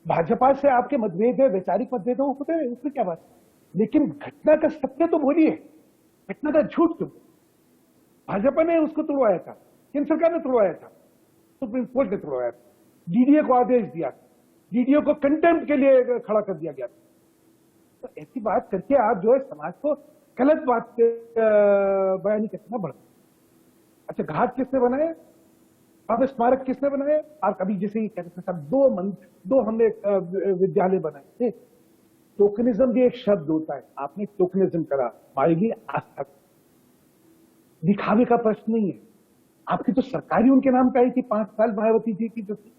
F: भाजपा से आपके मतभेद है, वैचारिक मतभेद हो, होते हैं, उसमें क्या बात है, लेकिन घटना का सत्य तो बोलिए, घटना का झूठ क्यों? भाजपा ने उसको तोड़वाया था, केंद्र सरकार ने तोड़वाया था, सुप्रीम कोर्ट ने तोड़वाया था, डीडीए को आदेश दिया, डीडीए को कंटेम्प्ट के लिए खड़ा कर दिया गया। तो ऐसी बात करके आप जो है समाज को गलत बात बयानी करना बढ़ता। अच्छा, घाट किसने बनाए, अब स्मारक किसने बनाए? आप कभी जैसे ही कहते थे, दो हमने विद्यालय बनाए थे। टोकनिज्म भी एक शब्द होता है, आपने टोकनिज्म करा, हमारे लिए आस्था, दिखावे का प्रश्न नहीं है। आपकी तो सरकार ही उनके नाम पे आई थी 5 साल, मायावती जी की जो थी।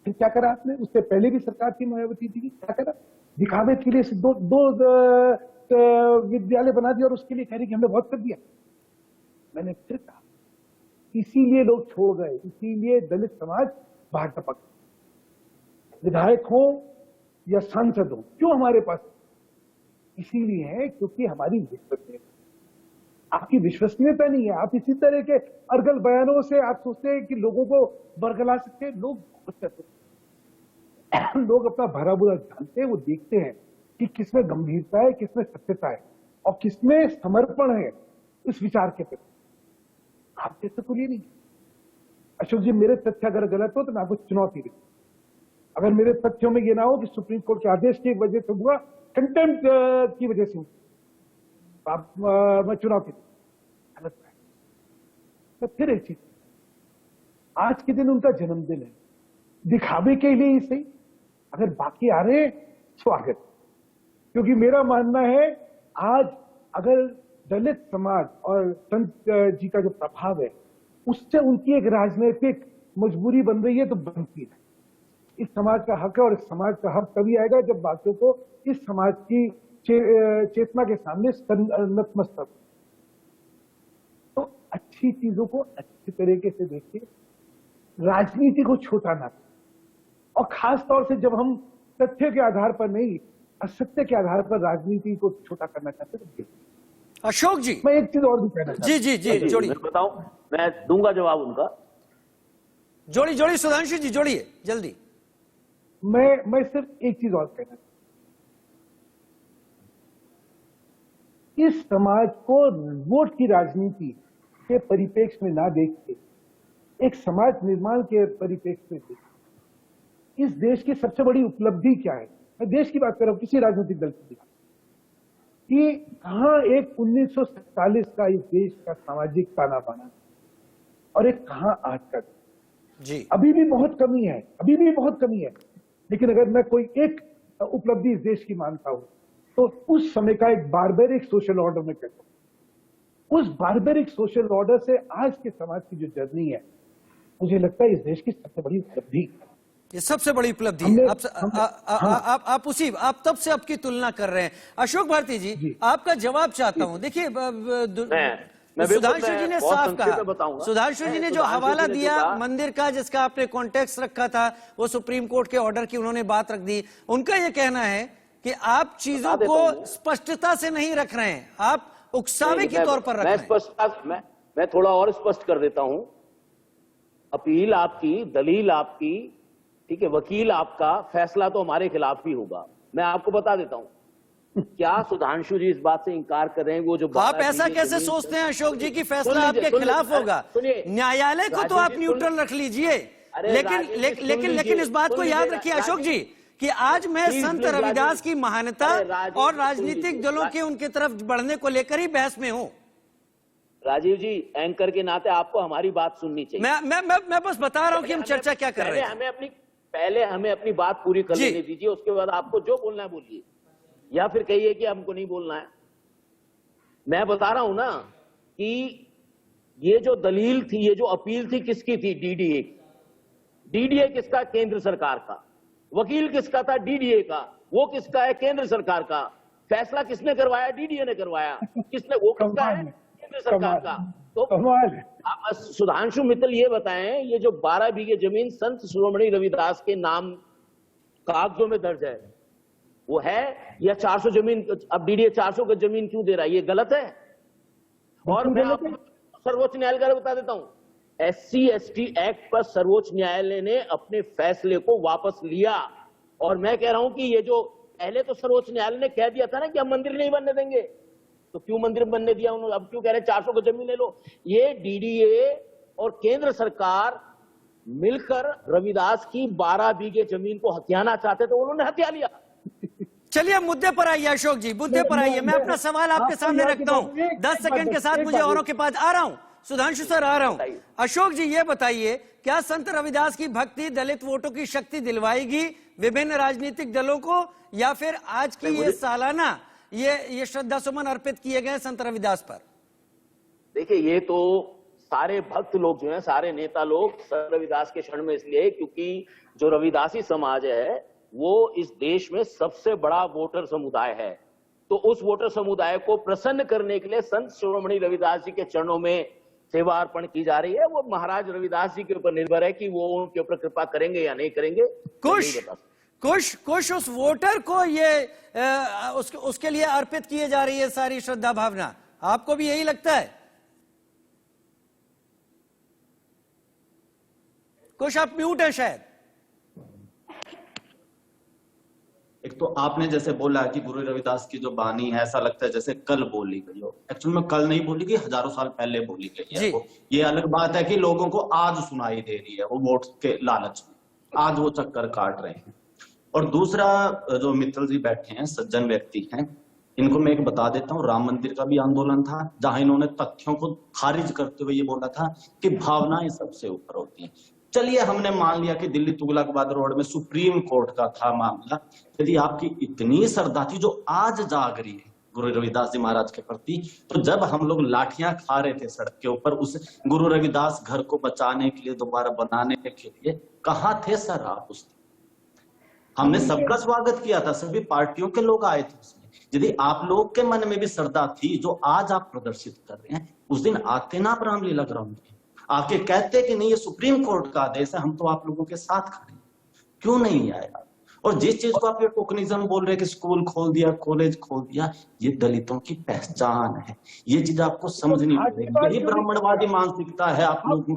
F: फिर क्या करा आपने? उससे पहले भी सरकार थी मायावती जी की, क्या करा? दिखावे के लिए दो विद्यालय बना दिया और उसके लिए कह रही कि हमने बहुत कर दिया। मैंने फिर कहा, इसीलिए लोग छोड़ गए, इसीलिए दलित समाज भाजपा विधायक हो या सांसद हो, क्यों हमारे पास? इसीलिए है क्योंकि हमारी विश्वसनीयता, आपकी विश्वसनीयता नहीं है। आप इसी तरह के अर्गल बयानों से आप सोचते हैं कि लोगों को बरगला सकते हैं। लोग अपना भरा बुरा जानते हैं, वो देखते हैं कि किसमें गंभीरता है, किसमें सत्यता है और किसमें समर्पण है इस विचार के प्रति। आप जैसे तो ये नहीं। अशोक जी, मेरे तथ्य अगर गलत हो तो मैं आपको चुनौती दूं। अगर मेरे तथ्यों में ये ना हो कि सुप्रीम कोर्ट के आदेश की वजह से हुआ, कंटेम्प्ट की वजह से हुआ, मैं चुनौती दूं। गलत है। तो फिर एक चीज, आज के दिन उनका जन्मदिन है, दिखावे के लिए ही सही, अगर बाकी आ रहे स्वागत। क्योंकि मेरा मानना है आज अगर दलित समाज और संत जी का जो प्रभाव है उससे उनकी एक राजनीतिक मजबूरी बन रही है तो बनती है। इस समाज का हक है और इस समाज का हक तभी आएगा जब बाकियों को इस समाज की चेतना के सामने नतमस्तक। तो अच्छी चीजों को अच्छी तरीके से देखिए, राजनीति को छोटा ना, और खास तौर से जब हम तथ्य के आधार पर नहीं असत्य के आधार पर राजनीति को छोटा करना चाहते तो।
A: अशोक जी,
F: मैं एक चीज और भी कहना
A: जी जी जी जोड़िए,
G: मैं बताऊं, मैं दूंगा जवाब उनका।
A: जोड़िए सुधांशु जी, जोड़िए जल्दी।
F: मैं सिर्फ एक चीज और कहना, इस समाज को वोट की राजनीति के परिप्रेक्ष्य में ना देख के एक समाज निर्माण के परिप्रेक्ष्य में देखें। इस देश की सबसे बड़ी उपलब्धि क्या है, मैं देश की बात कर रहा हूं, किसी राजनीतिक दल की, कि कहां एक 1947 का इस देश का सामाजिक ताना बाना और एक कहां आज का
A: जी।
F: अभी भी बहुत कमी है, अभी भी बहुत कमी है, लेकिन अगर मैं कोई एक उपलब्धि इस देश की मानता हूं तो उस समय का एक बारबेरिक सोशल ऑर्डर में कहता हूं, उस बारबेरिक सोशल ऑर्डर से आज के समाज की जो जर्नी है, मुझे लगता है इस देश की सबसे बड़ी उपलब्धि,
A: ये सबसे बड़ी उपलब्धि है। आप तब से आपकी तुलना कर रहे हैं। अशोक भारती जी, आपका जवाब चाहता हूं। देखिए सुधांशु जी ने साफ कहा, सुधांशु जी ने जो हवाला दिया मंदिर का जिसका आपने कॉन्टेक्स्ट रखा था वो सुप्रीम कोर्ट के ऑर्डर की उन्होंने बात रख दी। उनका ये कहना है कि आप चीजों को स्पष्टता से नहीं रख रहे हैं, आप उकसावे के तौर पर रख रहे हैं।
G: मैं थोड़ा और स्पष्ट कर देता हूं। अपील आपकी, दलील आपकी, ठीक है, वकील आपका, फैसला तो हमारे खिलाफ ही होगा। मैं आपको बता देता हूं, क्या सुधांशु जी इस बात से इंकार कर रहे हैं? वो जो
A: आप ऐसा कैसे सोचते हैं अशोक जी की फैसला आपके खिलाफ होगा? न्यायालय को तो आप न्यूट्रल रख लीजिए, लेकिन इस बात को याद रखिए अशोक जी कि आज मैं संत रविदास की महानता और राजनीतिक दलों के उनके तरफ बढ़ने को लेकर ही बहस में हूं।
G: राजीव जी, एंकर के नाते आपको हमारी बात सुननी चाहिए।
A: मैं बस बता रहा हूं कि हम चर्चा क्या कर रहे हैं।
G: पहले हमें अपनी बात पूरी कर लेने दीजिए, उसके बाद आपको जो बोलना है बोलिए, या फिर कहिए कि हमको नहीं बोलना है। मैं बता रहा हूं ना कि ये जो दलील थी, ये जो अपील थी, किसकी थी? डीडीए की। डीडीए किसका? केंद्र सरकार का। वकील किसका था? डीडीए का। वो किसका है? केंद्र सरकार का। फैसला किसने करवाया? डीडीए ने करवाया। किसने? वो किसका है? केंद्र सरकार का। तो सुधांशु मित्तल ये बताएं, ये जो 12 बीघे जमीन संत शिरोमणि रविदास के नाम कागजों में दर्ज है, वो है या 400 जमीन? अब डीडीए 400 का जमीन क्यों दे रहा है? ये गलत है। और मैं आपको सर्वोच्च न्यायालय का बता देता हूं, SC/ST एक्ट पर सर्वोच्च न्यायालय ने अपने फैसले को वापस लिया। और मैं कह रहा हूं कि ये जो पहले तो सर्वोच्च न्यायालय ने कह दिया था ना कि हम मंदिर नहीं बनने देंगे, तो क्यों मंदिर बनने दिया उन्होंने? अब क्यों कह रहे हैं 400 को जमीन ले लो? ये डीडीए और केंद्र सरकार मिलकर रविदास की 12 बीघे जमीन को हथियाना चाहते थे, उन्होंने हथिया लिया।
A: चलिए मुद्दे पर आइए अशोक जी, मुद्दे पर आइए। मैं अपना सवाल आपके सामने रखता हूं, 10 सेकंड के साथ मुझे औरों के पास आ रहा हूं। सुधांशु सर आ रहा हूं। अशोक जी ये बताइए, क्या संत रविदास की भक्ति दलित वोटों की शक्ति दिलवाएगी विभिन्न राजनीतिक दलों को, या फिर आज की ये सालाना ये श्रद्धा सुमन अर्पित किए गए संत रविदास पर?
G: देखिए, ये तो सारे भक्त लोग जो हैं, सारे नेता लोग संत रविदास के शरण में इसलिए क्योंकि जो रविदासी समाज है वो इस देश में सबसे बड़ा वोटर समुदाय है। तो उस वोटर समुदाय को प्रसन्न करने के लिए संत शिरोमणि रविदास जी के चरणों में सेवा अर्पण की जा रही है। वो महाराज रविदास जी के ऊपर निर्भर है कि वो उनके ऊपर कृपा करेंगे या नहीं करेंगे।
A: कुछ उस वोटर को ये उसके लिए अर्पित किए जा रही है सारी श्रद्धा भावना, आपको भी यही लगता है? कुछ आप म्यूट है शायद।
I: एक तो आपने जैसे बोला कि गुरु रविदास की जो बानी है, ऐसा लगता है जैसे कल बोली गई हो। एक्चुअल में कल नहीं बोली गई, हजारों साल पहले बोली गई है। ये अलग बात है कि लोगों को आज सुनाई दे रही है, वो वोट के लालच में आज वो चक्कर काट रहे हैं। और दूसरा, जो मित्तल जी बैठे हैं, सज्जन व्यक्ति हैं, इनको मैं एक बता देता हूँ, राम मंदिर का भी आंदोलन था जहां इन्होंने तथ्यों को खारिज करते हुए ये बोला था कि भावनाएं सबसे ऊपर होती हैं। चलिए हमने मान लिया कि दिल्ली तुगलकाबाद रोड में सुप्रीम कोर्ट का था मामला। यदि आपकी इतनी श्रद्धा थी जो आज जाग रही है गुरु रविदास जी महाराज के प्रति, तो जब हम लोग लाठियां खा रहे थे सड़क के ऊपर उस गुरु रविदास घर को बचाने के लिए, दोबारा बनाने के लिए, कहाँ थे सर आप उस दिन? हमने सबका स्वागत किया था, सभी पार्टियों के लोग आए थे उसमें। यदि आप लोग के मन में भी श्रद्धा थी जो आज आप प्रदर्शित कर रहे हैं, उस दिन आते ना आप रामलीला ग्राउंड में, आके कहते कि नहीं ये सुप्रीम कोर्ट का आदेश है, हम तो आप लोगों के साथ खड़े हैं, क्यों नहीं आए आप? और जिस चीज को आप ये टोकनिज्म बोल रहे हैं कि स्कूल खोल दिया, कॉलेज खोल दिया, ये दलितों की पहचान है, ये चीज आपको समझनी पड़ेगी। यही ब्राह्मणवादी मानसिकता है आप लोगों की,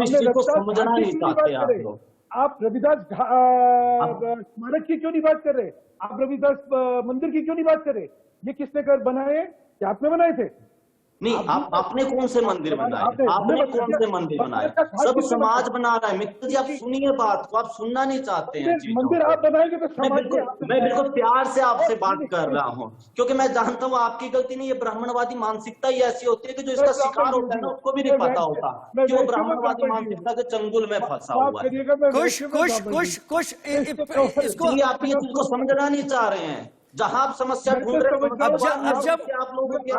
I: इस चीज को समझना नहीं चाहते आप लोग।
F: आप रविदास स्मारक की क्यों नहीं बात कर रहे? आप रविदास मंदिर की क्यों नहीं बात कर रहे? ये किसने कर बनाए? क्या आपने बनाए थे?
I: नहीं, आपने कौन से मंदिर बनाए? आपने कौन से मंदिर बनाए? सब समाज बना रहा है। मित्र जी, आप सुनिए बात को, आप सुनना नहीं चाहते हैं
F: मंदिर आप बनाएंगे तो
I: मैं बिल्कुल प्यार से आपसे बात कर रहा हूँ, क्योंकि मैं जानता हूँ आपकी गलती नहीं है। ब्राह्मणवादी मानसिकता ही ऐसी होती है कि जो इसका शिकार होता है ना, उसको भी नहीं पता होता कि वो ब्राह्मणवादी मानसिकता के चंगुल में फंसा हुआ है। इसको आप ये चीज को समझना नहीं चाह रहे हैं। जहां आप समस्या ढूंढ रहे हैं,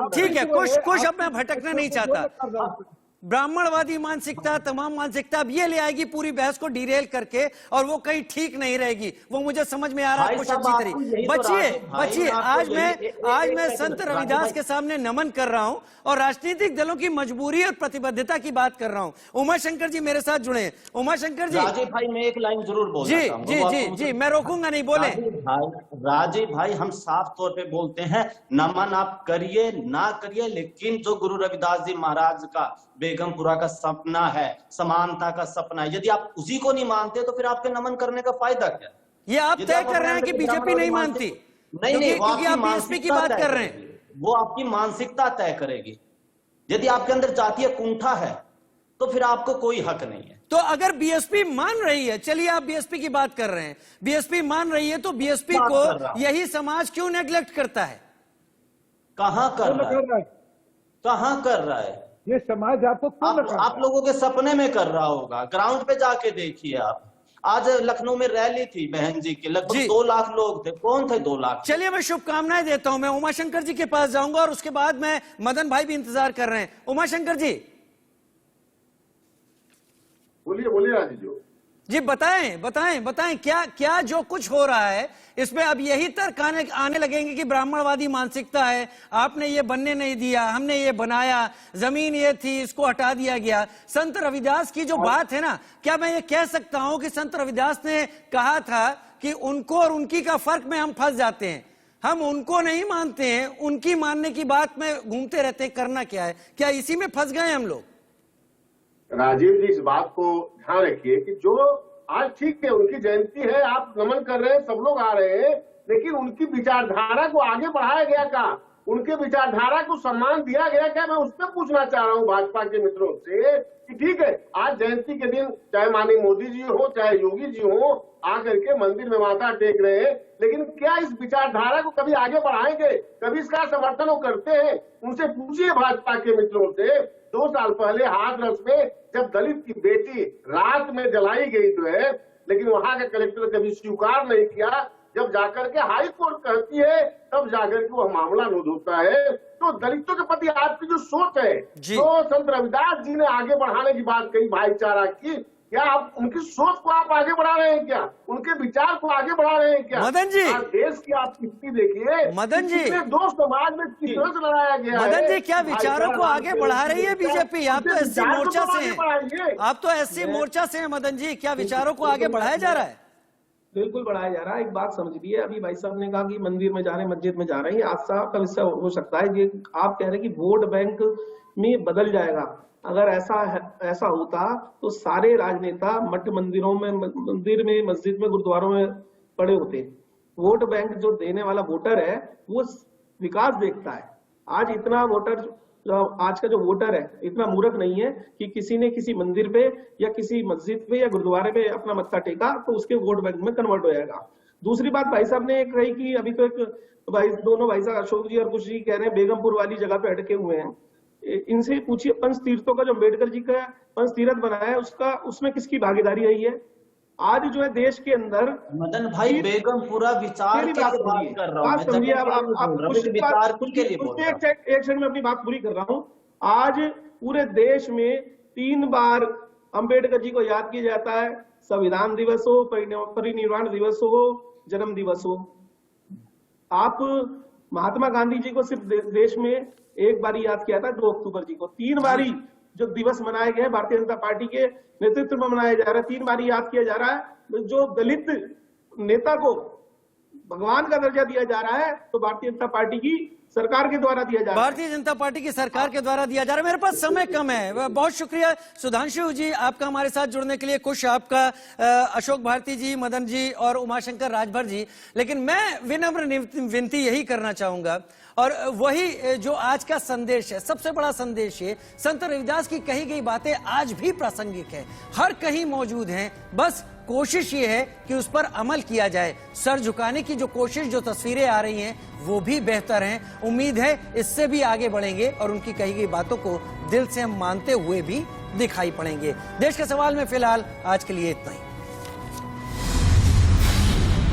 A: ठीक है, कुछ अब मैं भटकना नहीं चाहता। ब्राह्मणवादी मानसिकता, तमाम मानसिकता अब ये ले आएगी पूरी बहस को डिरेल करके, और वो कहीं ठीक नहीं रहेगी। वो मुझे समझ में आ रहा है कुछ अच्छी तरीके। बचिए आज मैं संत रविदास के सामने नमन कर रहा हूं और राजनीतिक दलों की मजबूरी और प्रतिबद्धता की बात कर रहा हूं। उमाशंकर जी मेरे साथ जुड़े हैं। उमाशंकर जी।
I: राजीव भाई, मैं एक लाइन जरूर बोल
A: जी, मैं रोकूंगा नहीं, बोले।
I: राजीव भाई, हम साफ तौर पे बोलते हैं, नमन आप करिए ना करिए, लेकिन जो गुरु रविदास जी महाराज का बेगमपुरा का सपना है, समानता का सपना है, यदि आप उसी को नहीं मानते तो फिर आपके नमन करने का फायदा क्या?
A: ये आप तय कर रहे हैं कि बीजेपी नहीं मानती?
I: नहीं,
A: क्योंकि आप बीएसपी की बात कर रहे हैं।
I: वो आपकी मानसिकता तय करेगी। यदि आपके अंदर जातीय कुंठा है तो फिर आपको कोई हक नहीं है।
A: तो अगर बीएसपी मान रही है, चलिए आप बीएसपी की बात कर रहे हैं, बीएसपी मान रही है, तो बीएसपी को यही समाज क्यों नेग्लेक्ट करता है?
I: कहां कर रहा है
F: ये समाज? आपको
I: आप लोगों के सपने में कर रहा होगा। ग्राउंड पे जाके देखिए आप। आज लखनऊ में रैली थी बहन जी की, लगभग 2 लाख लोग थे। कौन थे 2 लाख?
A: चलिए मैं शुभकामनाएं देता हूं। मैं उमाशंकर जी के पास जाऊंगा और उसके बाद मैं मदन भाई भी इंतजार कर रहे हैं। उमाशंकर जी,
C: बोलिए राजीव
A: जी, बताएं क्या जो कुछ हो रहा है इसमें अब यही तर्क आने लगेंगे कि ब्राह्मणवादी मानसिकता है, आपने ये बनने नहीं दिया, हमने ये बनाया, जमीन ये थी, इसको हटा दिया गया। संत रविदास की जो बात है ना, क्या मैं ये कह सकता हूं कि संत रविदास ने कहा था कि उनको और उनकी का फर्क में हम फंस जाते हैं, हम उनको नहीं मानते हैं, उनकी मानने की बात में घूमते रहते हैं, करना क्या है? क्या इसी में फंस गए हम लोग?
C: राजीव जी, इस बात को ध्यान रखिए कि जो आज ठीक है उनकी जयंती है, आप नमन कर रहे हैं, सब लोग आ रहे हैं, लेकिन उनकी विचारधारा को आगे बढ़ाया गया क्या? उनके विचारधारा को सम्मान दिया गया क्या? मैं उस पर पूछना चाह रहा हूं भाजपा के मित्रों से कि ठीक है, आज जयंती के दिन चाहे माननीय मोदी जी हो चाहे योगी जी हो, आकर के मंदिर में माथा टेक रहे हैं, लेकिन क्या इस विचारधारा को कभी आगे बढ़ाएंगे? कभी इसका समर्थन वो करते हैं? उनसे पूछिए भाजपा के मित्रों से। 2 साल पहले हाथरस में जब दलित की बेटी रात में जलाई गई तो है, लेकिन वहां का कलेक्टर कभी स्वीकार नहीं किया। जब जाकर के हाई कोर्ट कहती है तब जाकर के वो मामला नोंद होता है। तो दलितों के प्रति आपकी जो सोच है, जो संत रविदास जी ने आगे बढ़ाने की बात कही भाईचारा की, क्या आप उनकी सोच को आप आगे बढ़ा रहे हैं क्या? उनके विचार को आगे बढ़ा रहे हैं क्या?
A: मदन जी,
C: देश की आप स्थिति देखिए।
A: मदन जी,
C: 2 समाज में कितना लड़ाया गया है।
A: मदन जी, क्या विचारों को आगे बढ़ा रही है बीजेपी? आप तो एससी मोर्चा से हैं, आप तो एससी मोर्चा से हैं मदन जी, क्या विचारों को आगे बढ़ाया जा रहा है?
J: बिल्कुल बढ़ाया जा रहा है। एक बात समझिए, अभी भाई साहब ने कहा कि मंदिर में जा रहे हैं, मस्जिद में जा रहे हैं, आज साहब का विषय हो सकता है। ये आप कह रहे हैं कि वोट बैंक में बदल जाएगा। अगर ऐसा होता तो सारे राजनेता मठ मंदिरों में, मंदिर में, मस्जिद में, गुरुद्वारों में पड़े होते। वोट बैंक जो देने वाला वोटर है वो विकास देखता है। आज इतना वोटर, आज का जो वोटर है इतना मूर्ख नहीं है कि किसी ने किसी मंदिर पे या किसी मस्जिद पे या गुरुद्वारे पे अपना मत्था टेका तो उसके वोट बैंक में कन्वर्ट हो जाएगा। दूसरी बात भाई साहब ने एक कही कि अभी तो एक दोनों भाई साहब अशोक जी और कुछ जी कह रहे हैं बेगमपुर वाली जगह पे अटके हुए हैं। इनसे पूछिए पंच तीर्थों का जो अम्बेडकर जी का पंच तीर्थ बनाया है उसमें किसकी भागीदारी रही है? आज जो है देश के अंदर
I: मदन भाई बेगमपुरा विचार की बात कर रहा हूं,
J: समझिए आप
I: विचार के लिए बोल रहा हूं।
J: एक क्षण में अपनी बात पूरी कर रहा हूं। आज पूरे देश में 3 बार अंबेडकर जी को याद किया जाता है, संविधान दिवस हो, परिनिर्वाण दिवस हो, जन्म दिवस हो। आप महात्मा गांधी जी को सिर्फ देश में एक बार याद किया था 2 अक्टूबर जी को। 3 बारी जो दिवस मनाए गए हैं भारतीय जनता पार्टी के नेतृत्व में मनाया जा रहा है, 3 बारी याद किया जा रहा है। जो दलित नेता को भगवान का दर्जा दिया जा रहा है तो भारतीय जनता पार्टी की सरकार के द्वारा दिया जा रहा है।
A: भारतीय जनता पार्टी की सरकार के द्वारा दिया जा रहा है। मेरे पास समय कम है। बहुत शुक्रिया सुधांशु जी आपका हमारे साथ जुड़ने के लिए, कुश आपका, अशोक भारती जी, मदन जी और उमाशंकर राजभर जी। लेकिन मैं विनम्र विनती यही करना चाहूंगा और वही जो आज का संदेश है, सबसे बड़ा संदेश है, संत रविदास की कही गई बातें आज भी प्रासंगिक है, हर कहीं मौजूद हैं। बस कोशिश ये है कि उस पर अमल किया जाए। सर झुकाने की जो कोशिश, जो तस्वीरें आ रही हैं वो भी बेहतर हैं। उम्मीद है इससे भी आगे बढ़ेंगे और उनकी कही गई बातों को दिल से हम मानते हुए भी दिखाई पड़ेंगे। देश के सवाल में फिलहाल आज के लिए इतना ही।